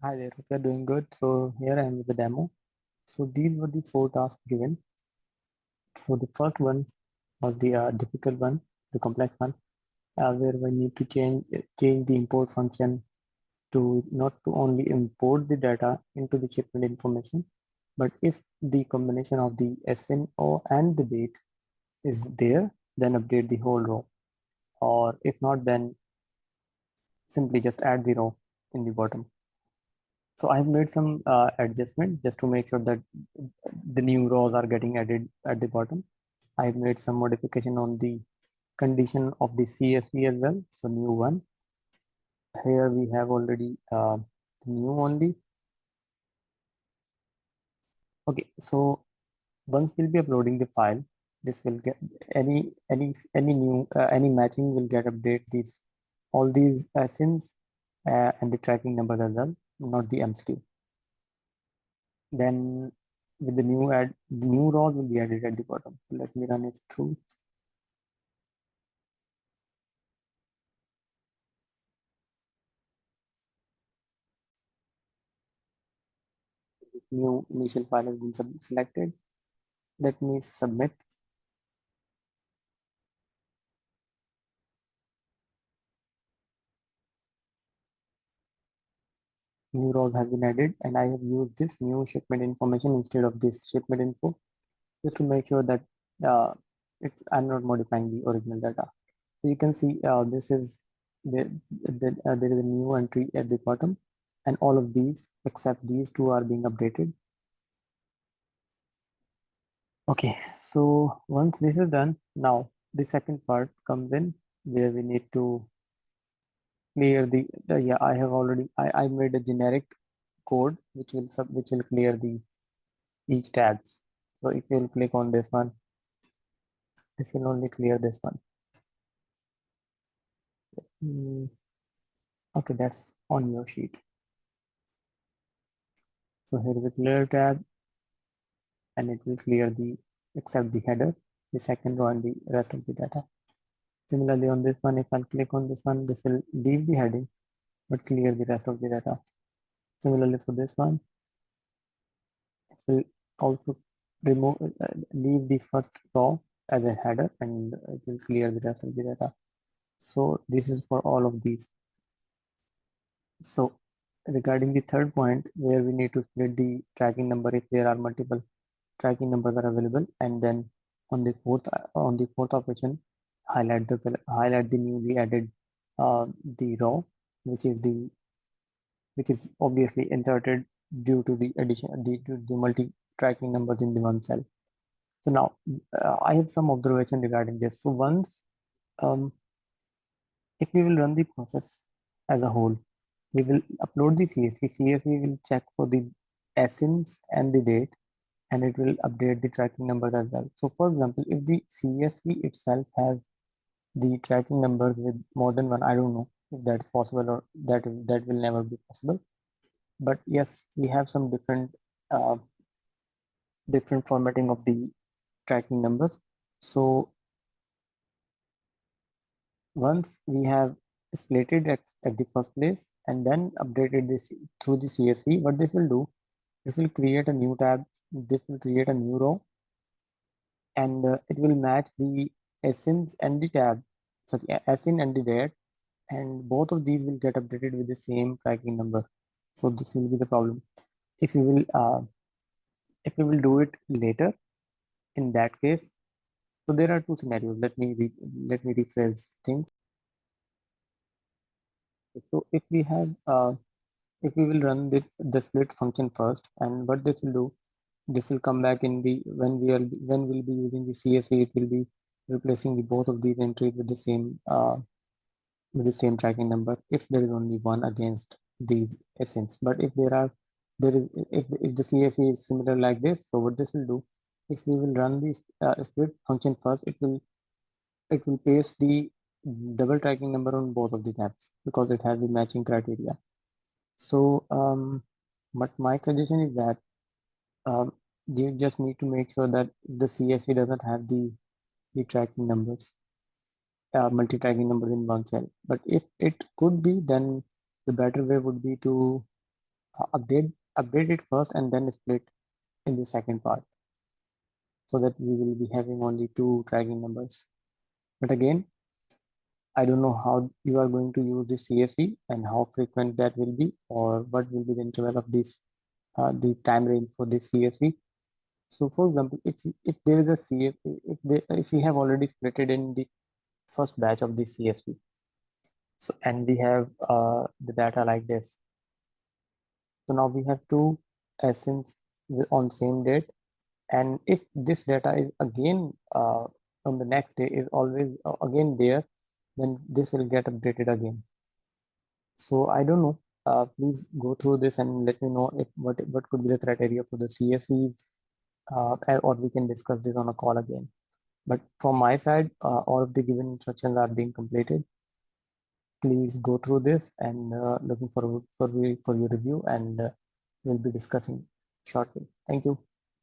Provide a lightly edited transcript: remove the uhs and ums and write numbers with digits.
Hi there, hope you're doing good. So here I am with the demo. So these were the four tasks given. So the first one was the difficult one, the complex one, where we need to change the import function to not to only import the data into the shipment information, but if the combination of the SN or and the date is there, then update the whole row. Or if not, then simply just add the row in the bottom. So I've made some adjustment just to make sure that the new rows are getting added at the bottom. I've made some modification on the condition of the CSV as well. So new one. Here we have already new only. Okay, so once we'll be uploading the file, this will get any new any matching will get update these all these SINs and the tracking numbers as well, not the MSQ. Then with the new rows will be added at the bottom. So let me run it through. New initial file has been selected. Let me submit. New rows have been added, and I have used this new shipment information instead of this shipment info just to make sure that I'm not modifying the original data. So you can see this is there is a new entry at the bottom, and all of these except these two are being updated. Okay, so once this is done, now the second part comes in where we need to clear the yeah, I have already I made a generic code which will clear the each tabs. So if you'll click on this one, this will only clear this one. Okay, that's on your sheet. So here is a clear tab and it will clear the except the header, the second row and the rest of the data. Similarly on this one, if I click on this one, this will leave the heading but clear the rest of the data. Similarly for this one, it will also leave the first row as a header and it will clear the rest of the data. So this is for all of these. So regarding the third point where we need to split the tracking number if there are multiple tracking numbers are available, and then on the fourth operation highlight the newly added the row which is obviously inserted due to the addition the multi tracking numbers in the one cell. So now I have some observation regarding this. So once um, if we will run the process as a whole, we will upload the CSV. CSV will check for the essence and the date, and it will update the tracking numbers as well. So for example, if the CSV itself has the tracking numbers with more than one, I don't know if that's possible or that will never be possible. But yes, we have some uh, different formatting of the tracking numbers. So once we have split it at the first place and then updated this through the CSV, what this will do, this will create a new tab, this will create a new row, and it will match the essence and the tab, so the SN and the date, and both of these will get updated with the same tracking number. So this will be the problem. If we will do it later, in that case, so there are two scenarios. Let me rephrase things. So if we will run the split function first, and what this will do, this will come back in the when we'll be using the CSV, it will be replacing the both of these entries with the same tracking number if there is only one against these essence. But if there is if the CSV is similar like this, so what this will do, if we will run the split function first, it will paste the double tracking number on both of the tabs because it has the matching criteria. So but my suggestion is that um, you just need to make sure that the CSV doesn't have the tracking numbers, multi-tracking numbers in one cell. But if it could be, then the better way would be to update it first and then split in the second part, so that we will be having only two tracking numbers. But again, I don't know how you are going to use this CSV and how frequent that will be, or what will be the interval of this, the time range for this CSV. So for example, if there is a CSV, if we have already split it in the first batch of the CSV, so and we have the data like this. So now we have two asins on same date, and if this data is again on the next day is always again there, then this will get updated again. So I don't know. Please go through this and let me know if what could be the criteria for the CSVs, or we can discuss this on a call again. But from my side, all of the given instructions are being completed. Please go through this, and looking forward for your review, and we'll be discussing shortly. Thank you.